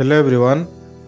Hello everyone,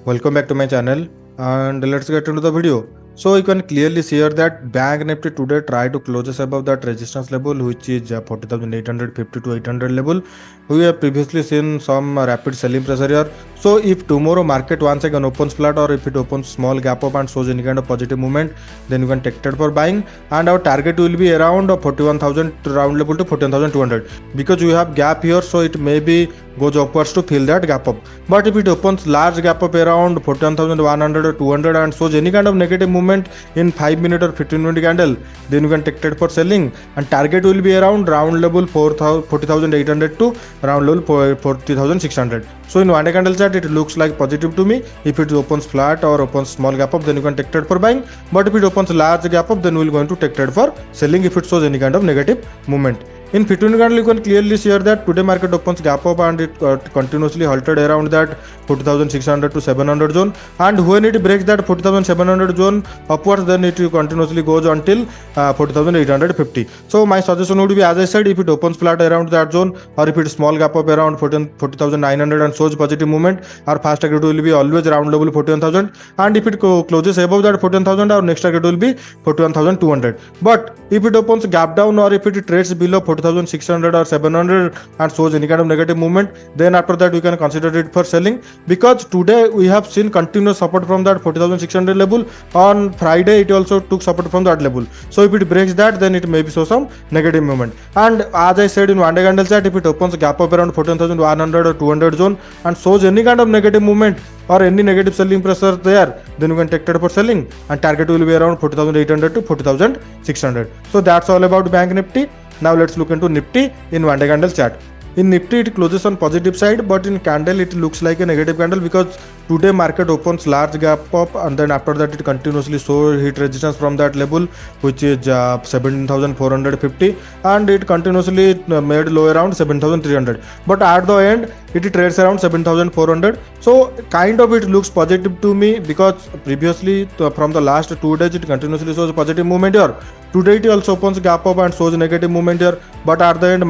welcome back to my channel and let's get into the video. So you can clearly see here that Bank Nifty today try to closes above that resistance level which is 40,850 to 800 level. We have previously seen some rapid selling pressure here. So if tomorrow market once again opens flat or if it opens small gap up and shows any kind of positive movement, then you can take it for buying, and our target will be around 41,000 round level to 14,200 because we have gap here, so it may be goes upwards to fill that gap up. But if it opens large gap up around 41,100 or 200 and shows any kind of negative movement in 5 minute or 15 minute candle, then you can take it for selling, and target will be around round level 40,800 to round level 40,600. So in one day candle chart it looks like positive to me. If it opens flat or opens small gap up, then you can take trade for buying, but if it opens large gap up, then we will going to take trade for selling if it shows any kind of negative movement. In 15 candle you can clearly see here that today market opens gap up and it continuously halted around that 40,600 to 700 zone, and when it breaks that 40,700 zone upwards, then it continuously goes until 40,850. So my suggestion would be, as I said, if it opens flat around that zone or if it small gap up around 40,900 and shows positive movement, our first target will be always round level 41,000, and if it closes above that 41,000, our next target will be 41,200. But if it opens gap down or if it trades below 40,600 or 700 and shows any kind of negative movement, then after that we can consider it for selling, because today we have seen continuous support from that 40,600 level. On Friday it also took support from that level, so if it breaks that, then it may be show some negative movement. And as I said in one day candle chart, if it opens gap up around 14,100 or 200 zone and shows any kind of negative movement or any negative selling pressure there, then you can take it for selling, and target will be around 40,800 to 40,600. So that's all about Bank Nifty. Now let's look into Nifty in one day candle chart. In Nifty it closes on positive side, but in candle it looks like a negative candle because today market opens large gap up and then after that it continuously show hit resistance from that level which is 17,450, and it continuously made low around 7,300, but at the end it trades around 7,400. So kind of it looks positive to me because previously from the last 2 days it continuously shows positive movement here. Today it also opens gap up and shows negative movement here, but at the end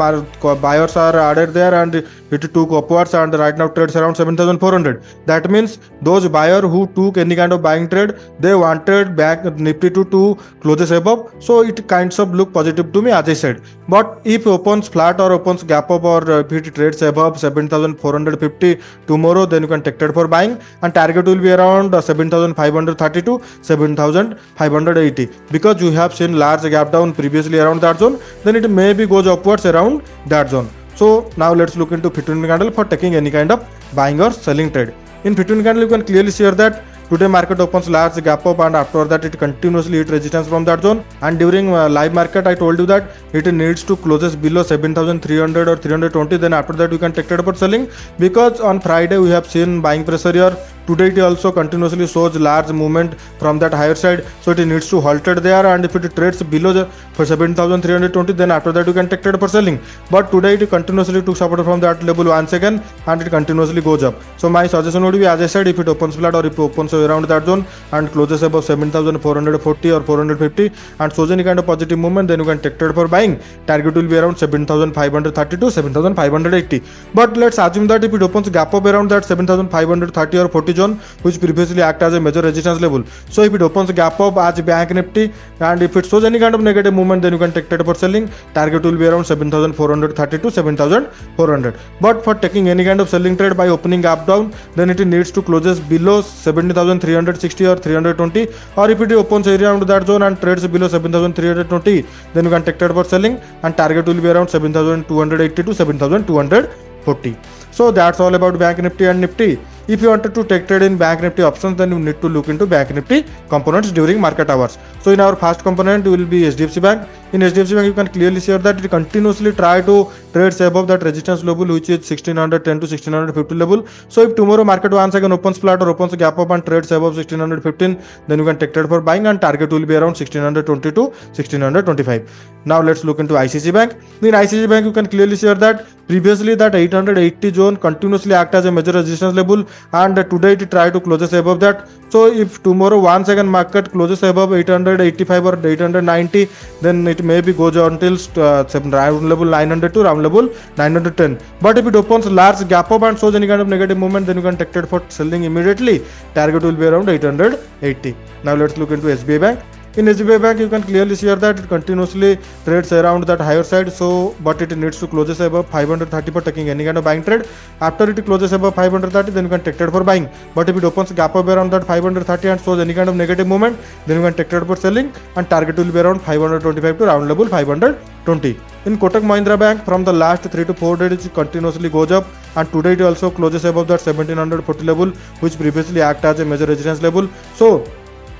buyers are added there and it took upwards and right now trades around 7,400. That means those buyers who took any kind of buying trade, they wanted Bank Nifty to closes above, so it kinds of look positive to me, as I said. But if opens flat or opens gap up or if it trades above 7,450 tomorrow, then you can take it for buying, and target will be around 7,530 to 7,580 because you have seen large gap down previously around that zone, then it maybe goes upwards around that zone. So now let's look into 15 candle for taking any kind of buying or selling trade. In 15 candle you can clearly see that today market opens large gap up and after that it continuously hit resistance from that zone, and during live market I told you that it needs to closes below 7,300 or 320, then after that you can take trade for selling, because on Friday we have seen buying pressure here. Today it also continuously shows large movement from that higher side, so it needs to halted there, and if it trades below the for 7,320, then after that you can take trade for selling. But today it continuously took support from that level once again and it continuously goes up. So my suggestion would be, as I said, if it opens flat or if it opens around that zone and closes above 7,440 or 450 and shows any kind of positive movement, then you can take trade for buying. Target will be around 7,530 to 7,580. But let's assume that if it opens gap up around that 7,530 or 40 zone, which previously act as a major resistance level, so if it opens gap up as Bank Nifty and if it shows any kind of negative movement, then you can take trade for selling. Target will be around 7,430 to 7,400. But for taking any kind of selling trade by opening gap down, then it needs to closes below 70,360 or 320, or if it opens around that zone and trades below 7,320, then you can take trade for selling, and target will be around 7,280 to 7,240. So that's all about Bank Nifty and Nifty. If you wanted to take trade in Bank Nifty options, then you need to look into Bank Nifty components during market hours. So in our first component will be HDFC Bank. In HDFC Bank you can clearly see that it continuously try to trade above that resistance level which is 1610 to 1650 level. So if tomorrow market once again opens flat or opens gap up and trades above 1615, then you can take trade for buying, and target will be around 1620 to 1625. Now let's look into ICICI Bank. In ICICI Bank you can clearly see that previously that 880 zone continuously act as a major resistance level, and today it try to closes above that. So if tomorrow once again market closes above 885 or 890, then it maybe goes until round level 900 to round level 910. But if it opens large gap up and shows any kind of negative movement, then you can take it for selling immediately. Target will be around 880. Now let's look into SBI Bank. In SBI Bank, you can clearly see here that it continuously trades around that higher side. So, but it needs to closes above 530 for taking any kind of buying trade. After it closes above 530, then you can take it for buying. But if it opens gap up around that 530 and shows any kind of negative movement, then you can take it for selling, and target will be around 525 to round level 520. In Kotak Mahindra Bank, from the last 3 to 4 days, it continuously goes up, and today it also closes above that 1740 level, which previously acted as a major resistance level. So,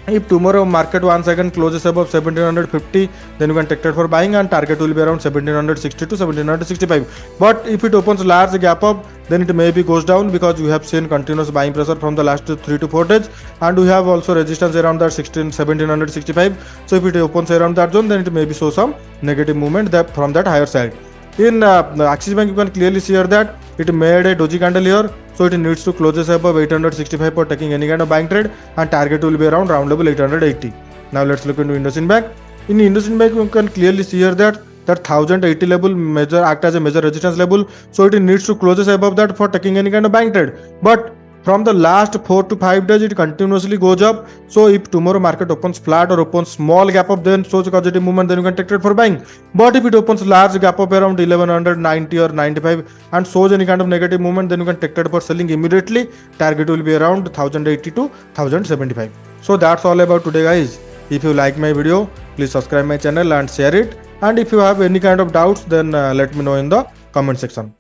if tomorrow market once again closes above 1750, then you can take it for buying, and target will be around 1760 to 1765. But if it opens large gap up, then it maybe goes down, because we have seen continuous buying pressure from the last 3 to 4 days, and we have also resistance around that 1765. So if it opens around that zone, then it maybe show some negative movement that from that higher side. In Axis Bank, you can clearly see here that it made a doji candle here, so it needs to closes above 865 for taking any kind of buying trade, and target will be around round level 880. Now let's look into IndusInd Bank. In IndusInd Bank, you can clearly see here that 1080 level major act as a major resistance level, so it needs to closes above that for taking any kind of buying trade. But from the last 4 to 5 days, it continuously goes up. So if tomorrow market opens flat or opens small gap up, then shows positive movement, then you can take it for buying. But if it opens large gap up around 1190 or 95 and shows any kind of negative movement, then you can take it for selling immediately. Target will be around 1080 to 1075. So that's all about today, guys. If you like my video, please subscribe my channel and share it. And if you have any kind of doubts, then let me know in the comment section.